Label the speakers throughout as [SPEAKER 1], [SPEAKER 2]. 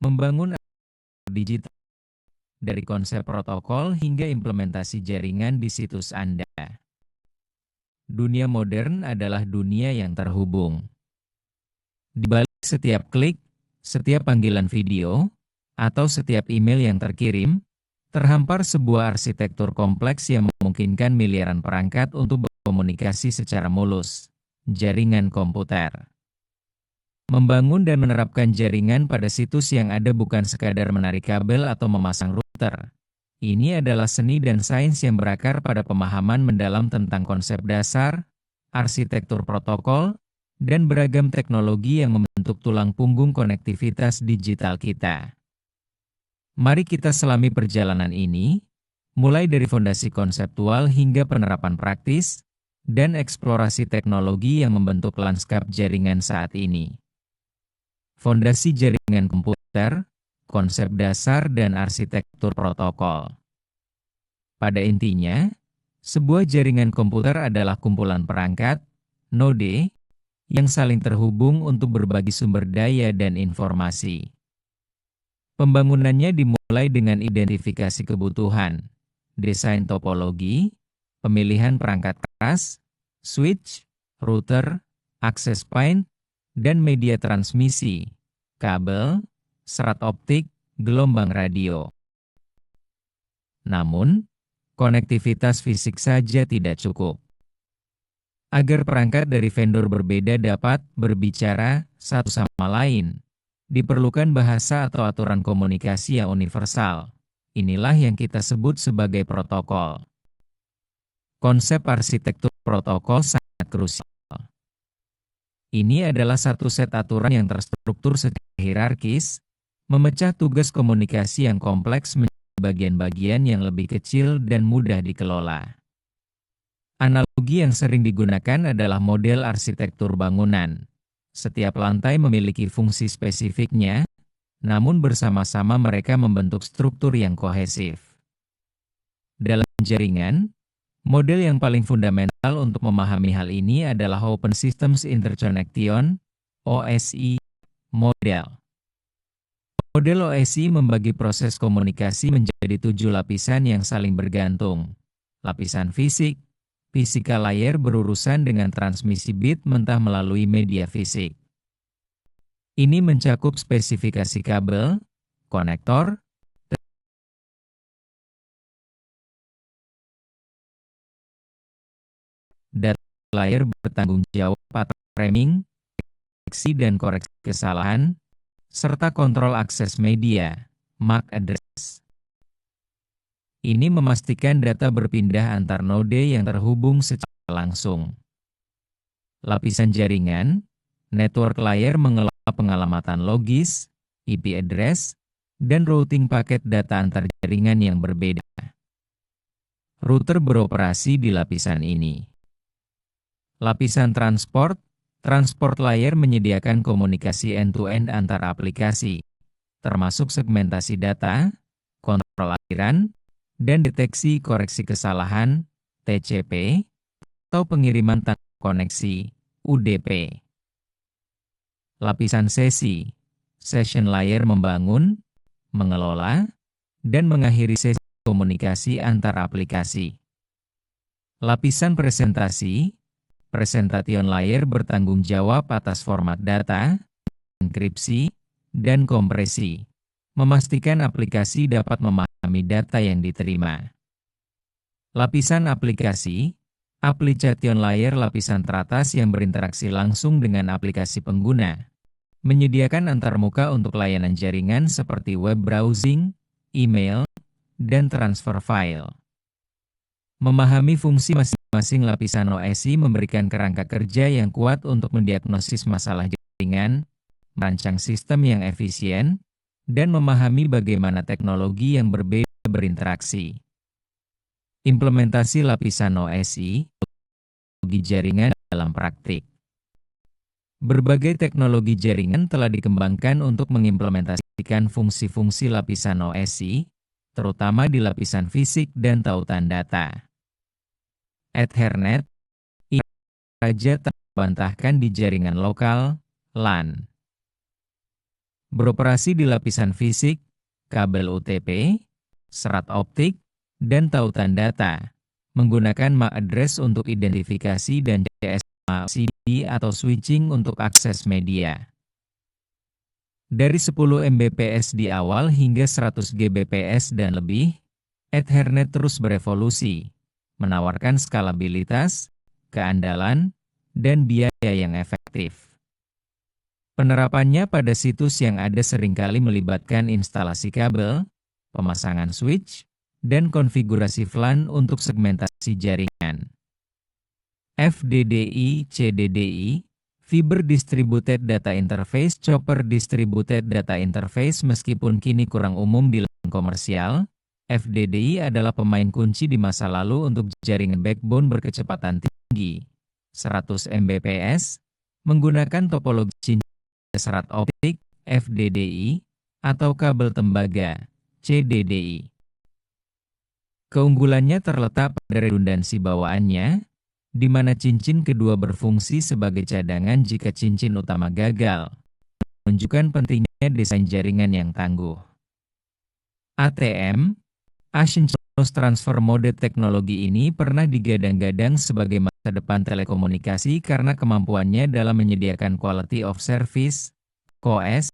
[SPEAKER 1] Membangun digital dari konsep protokol hingga implementasi jaringan di situs Anda. Dunia modern adalah dunia yang terhubung. Di balik setiap klik, setiap panggilan video, atau setiap email yang terkirim, terhampar sebuah arsitektur kompleks yang memungkinkan miliaran perangkat untuk berkomunikasi secara mulus. Jaringan komputer. Membangun dan menerapkan jaringan pada situs yang ada bukan sekadar menarik kabel atau memasang router. Ini adalah seni dan sains yang berakar pada pemahaman mendalam tentang konsep dasar, arsitektur protokol, dan beragam teknologi yang membentuk tulang punggung konektivitas digital kita. Mari kita selami perjalanan ini, mulai dari fondasi konseptual hingga penerapan praktis, dan eksplorasi teknologi yang membentuk lanskap jaringan saat ini. Fondasi jaringan komputer, konsep dasar dan arsitektur protokol. Pada intinya, sebuah jaringan komputer adalah kumpulan perangkat, node, yang saling terhubung untuk berbagi sumber daya dan informasi. Pembangunannya dimulai dengan identifikasi kebutuhan, desain topologi, pemilihan perangkat keras, switch, router, akses point, dan media transmisi, kabel, serat optik, gelombang radio. Namun, konektivitas fisik saja tidak cukup. Agar perangkat dari vendor berbeda dapat berbicara satu sama lain, diperlukan bahasa atau aturan komunikasi yang universal. Inilah yang kita sebut sebagai protokol. Konsep arsitektur protokol sangat krusial. Ini adalah satu set aturan yang terstruktur secara hierarkis, memecah tugas komunikasi yang kompleks menjadi bagian-bagian yang lebih kecil dan mudah dikelola. Analogi yang sering digunakan adalah model arsitektur bangunan. Setiap lantai memiliki fungsi spesifiknya, namun bersama-sama mereka membentuk struktur yang kohesif. Dalam jaringan, model yang paling fundamental untuk memahami hal ini adalah Open Systems Interconnection, OSI, model. Model OSI membagi proses komunikasi menjadi 7 lapisan yang saling bergantung. Lapisan fisik, physical layer berurusan dengan transmisi bit mentah melalui media fisik. Ini mencakup spesifikasi kabel, konektor, data layer bertanggung jawab atas framing, deteksi dan koreksi kesalahan, serta kontrol akses media, MAC address. Ini memastikan data berpindah antar node yang terhubung secara langsung. Lapisan jaringan, network layer mengelola pengalamatan logis, IP address, dan routing paket data antar jaringan yang berbeda. Router beroperasi di lapisan ini. Lapisan transport layer menyediakan komunikasi end-to-end antar aplikasi, termasuk segmentasi data, kontrol aliran, dan deteksi koreksi kesalahan, TCP, atau pengiriman tanpa koneksi, UDP. Lapisan sesi, session layer membangun, mengelola, dan mengakhiri sesi komunikasi antar aplikasi. Lapisan presentasi, presentation layer bertanggung jawab atas format data, enkripsi, dan kompresi, memastikan aplikasi dapat memahami data yang diterima. Lapisan aplikasi, application layer lapisan teratas yang berinteraksi langsung dengan aplikasi pengguna, menyediakan antarmuka untuk layanan jaringan seperti web browsing, email, dan transfer file. Memahami fungsi masing-masing lapisan OSI memberikan kerangka kerja yang kuat untuk mendiagnosis masalah jaringan, merancang sistem yang efisien, dan memahami bagaimana teknologi yang berbeda berinteraksi. Implementasi lapisan OSI, teknologi jaringan dalam praktik. Berbagai teknologi jaringan telah dikembangkan untuk mengimplementasikan fungsi-fungsi lapisan OSI, terutama di lapisan fisik dan tautan data. Ethernet, ini saja terbantahkan di jaringan lokal, LAN. Beroperasi di lapisan fisik, kabel UTP, serat optik, dan tautan data, menggunakan MAC address untuk identifikasi dan CSMA/CD atau switching untuk akses media. Dari 10 Mbps di awal hingga 100 Gbps dan lebih, Ethernet terus berevolusi, menawarkan skalabilitas, keandalan, dan biaya yang efektif. Penerapannya pada situs yang ada seringkali melibatkan instalasi kabel, pemasangan switch, dan konfigurasi VLAN untuk segmentasi jaringan. FDDI, CDDI, Fiber Distributed Data Interface, Chopper Distributed Data Interface. Meskipun kini kurang umum di lingkungan komersial, FDDI adalah pemain kunci di masa lalu untuk jaringan backbone berkecepatan tinggi, 100 Mbps, menggunakan topologi cincin serat optik, FDDI, atau kabel tembaga, CDDI. Keunggulannya terletak pada redundansi bawaannya, di mana cincin kedua berfungsi sebagai cadangan jika cincin utama gagal, menunjukkan pentingnya desain jaringan yang tangguh. ATM, Asynchronous Transfer Mode. Teknologi ini pernah digadang-gadang sebagai masa depan telekomunikasi karena kemampuannya dalam menyediakan quality of service, QoS,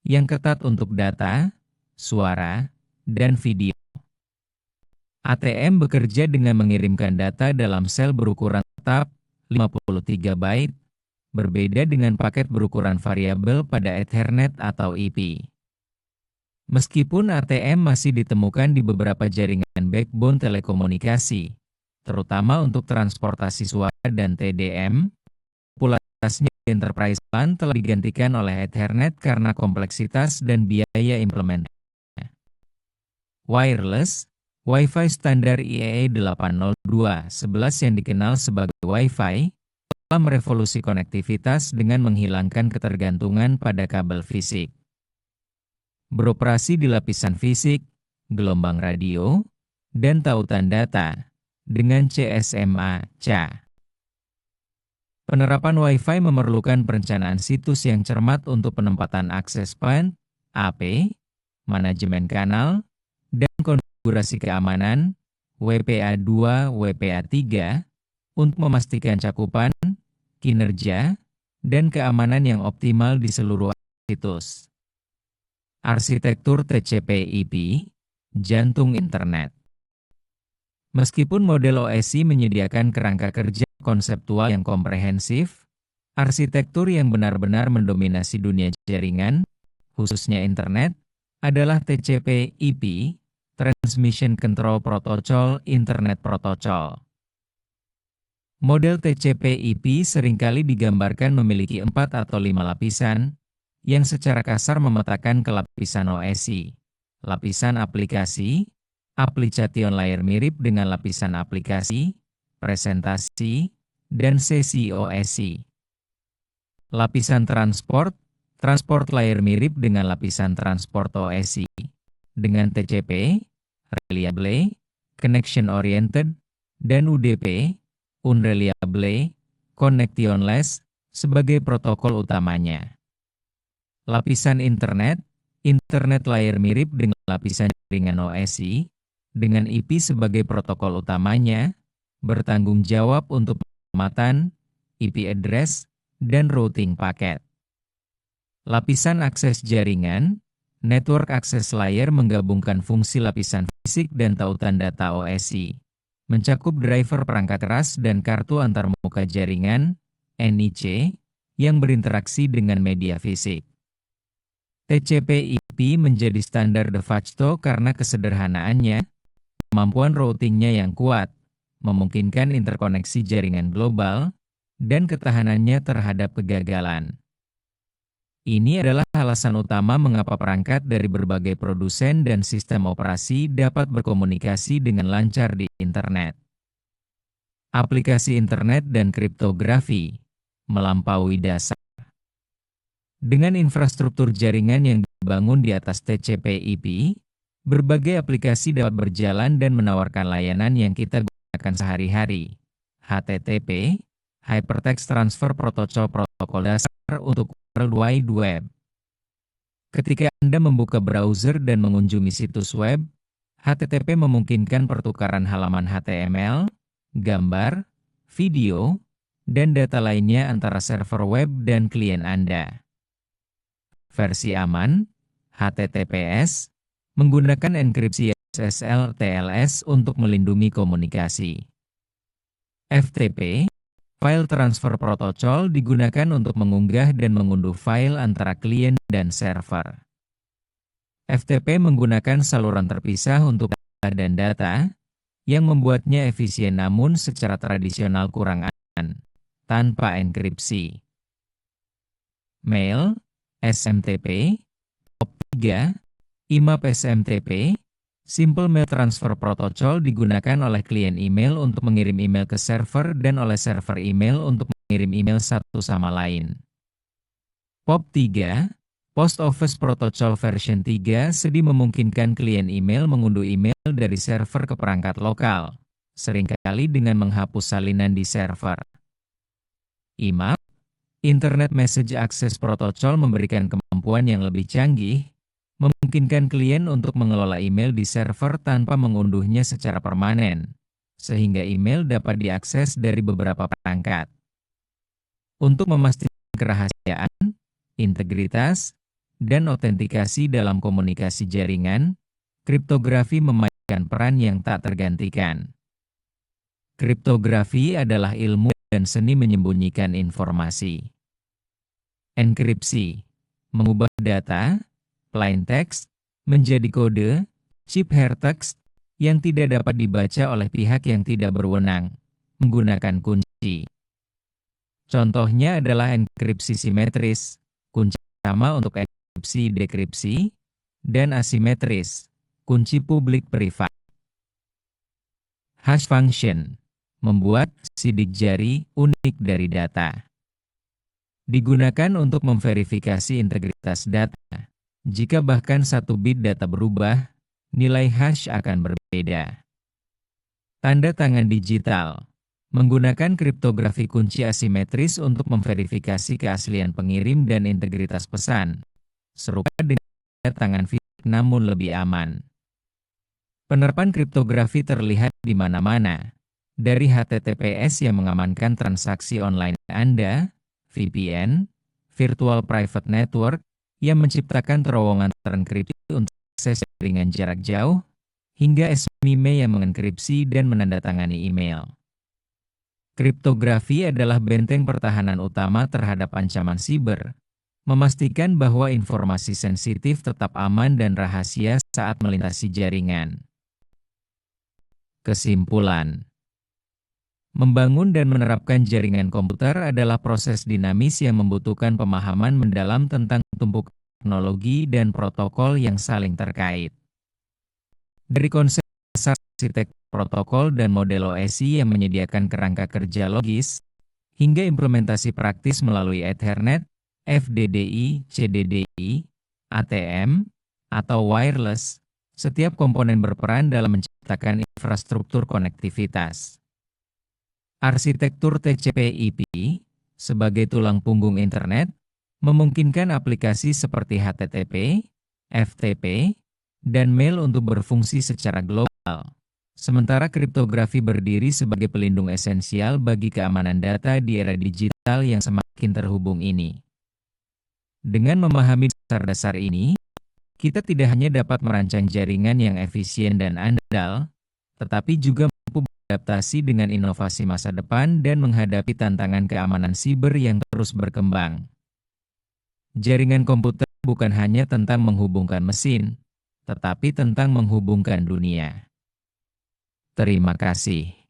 [SPEAKER 1] yang ketat untuk data, suara, dan video. ATM bekerja dengan mengirimkan data dalam sel berukuran tetap, 53 byte, berbeda dengan paket berukuran variabel pada Ethernet atau IP. Meskipun ATM masih ditemukan di beberapa jaringan backbone telekomunikasi, terutama untuk transportasi suara dan TDM, popularitasnya di enterprise LAN telah digantikan oleh Ethernet karena kompleksitas dan biaya implementasinya. Wireless, Wi-Fi standar IEEE 802.11 yang dikenal sebagai Wi-Fi, telah merevolusi konektivitas dengan menghilangkan ketergantungan pada kabel fisik. Beroperasi di lapisan fisik, gelombang radio, dan tautan data, dengan CSMA/CA. Penerapan Wi-Fi memerlukan perencanaan situs yang cermat untuk penempatan akses point, AP, manajemen kanal, dan konfigurasi keamanan, WPA2, WPA3, untuk memastikan cakupan, kinerja, dan keamanan yang optimal di seluruh situs. Arsitektur TCP/IP, jantung internet. Meskipun model OSI menyediakan kerangka kerja konseptual yang komprehensif, arsitektur yang benar-benar mendominasi dunia jaringan, khususnya internet, adalah TCP/IP, Transmission Control Protocol, Internet Protocol. Model TCP/IP seringkali digambarkan memiliki 4 atau 5 lapisan, yang secara kasar memetakan ke lapisan OSI, lapisan aplikasi, application layer mirip dengan lapisan aplikasi, presentasi, dan sesi OSI. Lapisan transport layer mirip dengan lapisan transport OSI, dengan TCP, reliable, connection oriented, dan UDP, unreliable, connectionless, sebagai protokol utamanya. Lapisan internet layer mirip dengan lapisan jaringan OSI, dengan IP sebagai protokol utamanya, bertanggung jawab untuk penyelamatan, IP address, dan routing paket. Lapisan akses jaringan, network access layer menggabungkan fungsi lapisan fisik dan tautan data OSI, mencakup driver perangkat keras dan kartu antarmuka jaringan, NIC, yang berinteraksi dengan media fisik. TCP/IP menjadi standar de facto karena kesederhanaannya, kemampuan routingnya yang kuat, memungkinkan interkoneksi jaringan global, dan ketahanannya terhadap kegagalan. Ini adalah alasan utama mengapa perangkat dari berbagai produsen dan sistem operasi dapat berkomunikasi dengan lancar di internet. Aplikasi internet dan kriptografi melampaui dasar. Dengan infrastruktur jaringan yang dibangun di atas TCP/IP, berbagai aplikasi dapat berjalan dan menawarkan layanan yang kita gunakan sehari-hari. HTTP, Hypertext Transfer Protocol, protokol dasar untuk World Wide Web. Ketika Anda membuka browser dan mengunjungi situs web, HTTP memungkinkan pertukaran halaman HTML, gambar, video, dan data lainnya antara server web dan klien Anda. Versi aman, HTTPS, menggunakan enkripsi SSL TLS untuk melindungi komunikasi. FTP, File Transfer Protocol, digunakan untuk mengunggah dan mengunduh file antara klien dan server. FTP menggunakan saluran terpisah untuk data dan data, yang membuatnya efisien namun secara tradisional kurang aman, tanpa enkripsi. Mail, SMTP, POP3, IMAP SMTP, Simple Mail Transfer Protocol digunakan oleh klien email untuk mengirim email ke server dan oleh server email untuk mengirim email satu sama lain. POP3, Post Office Protocol version 3 SEDI memungkinkan klien email mengunduh email dari server ke perangkat lokal, seringkali dengan menghapus salinan di server. IMAP, Internet Message Access Protocol, memberikan kemampuan yang lebih canggih, memungkinkan klien untuk mengelola email di server tanpa mengunduhnya secara permanen, sehingga email dapat diakses dari beberapa perangkat. Untuk memastikan kerahasiaan, integritas, dan autentikasi dalam komunikasi jaringan, kriptografi memainkan peran yang tak tergantikan. Kriptografi adalah ilmu dan seni menyembunyikan informasi. Enkripsi, mengubah data, plain text, menjadi kode, ciphertext, yang tidak dapat dibaca oleh pihak yang tidak berwenang, menggunakan kunci. Contohnya adalah enkripsi simetris, kunci sama untuk enkripsi dekripsi, dan asimetris, kunci publik privat. Hash function, membuat sidik jari unik dari data. Digunakan untuk memverifikasi integritas data. Jika bahkan satu bit data berubah, nilai hash akan berbeda. Tanda tangan digital, menggunakan kriptografi kunci asimetris untuk memverifikasi keaslian pengirim dan integritas pesan, serupa dengan tanda tangan fisik namun lebih aman. Penerapan kriptografi terlihat di mana-mana, dari HTTPS yang mengamankan transaksi online Anda, VPN, Virtual Private Network, yang menciptakan terowongan terenkripsi untuk akses jaringan jarak jauh, hingga SMIME yang mengenkripsi dan menandatangani email. Kriptografi adalah benteng pertahanan utama terhadap ancaman siber, memastikan bahwa informasi sensitif tetap aman dan rahasia saat melintasi jaringan. Kesimpulan: membangun dan menerapkan jaringan komputer adalah proses dinamis yang membutuhkan pemahaman mendalam tentang tumpukan teknologi dan protokol yang saling terkait. Dari konsep dasar arsitektur protokol dan model OSI yang menyediakan kerangka kerja logis, hingga implementasi praktis melalui Ethernet, FDDI, CDDI, ATM, atau wireless, setiap komponen berperan dalam menciptakan infrastruktur konektivitas. Arsitektur TCP/IP sebagai tulang punggung internet memungkinkan aplikasi seperti HTTP, FTP, dan mail untuk berfungsi secara global. Sementara kriptografi berdiri sebagai pelindung esensial bagi keamanan data di era digital yang semakin terhubung ini. Dengan memahami dasar-dasar ini, kita tidak hanya dapat merancang jaringan yang efisien dan andal, tetapi juga adaptasi dengan inovasi masa depan dan menghadapi tantangan keamanan siber yang terus berkembang. Jaringan komputer bukan hanya tentang menghubungkan mesin, tetapi tentang menghubungkan dunia. Terima kasih.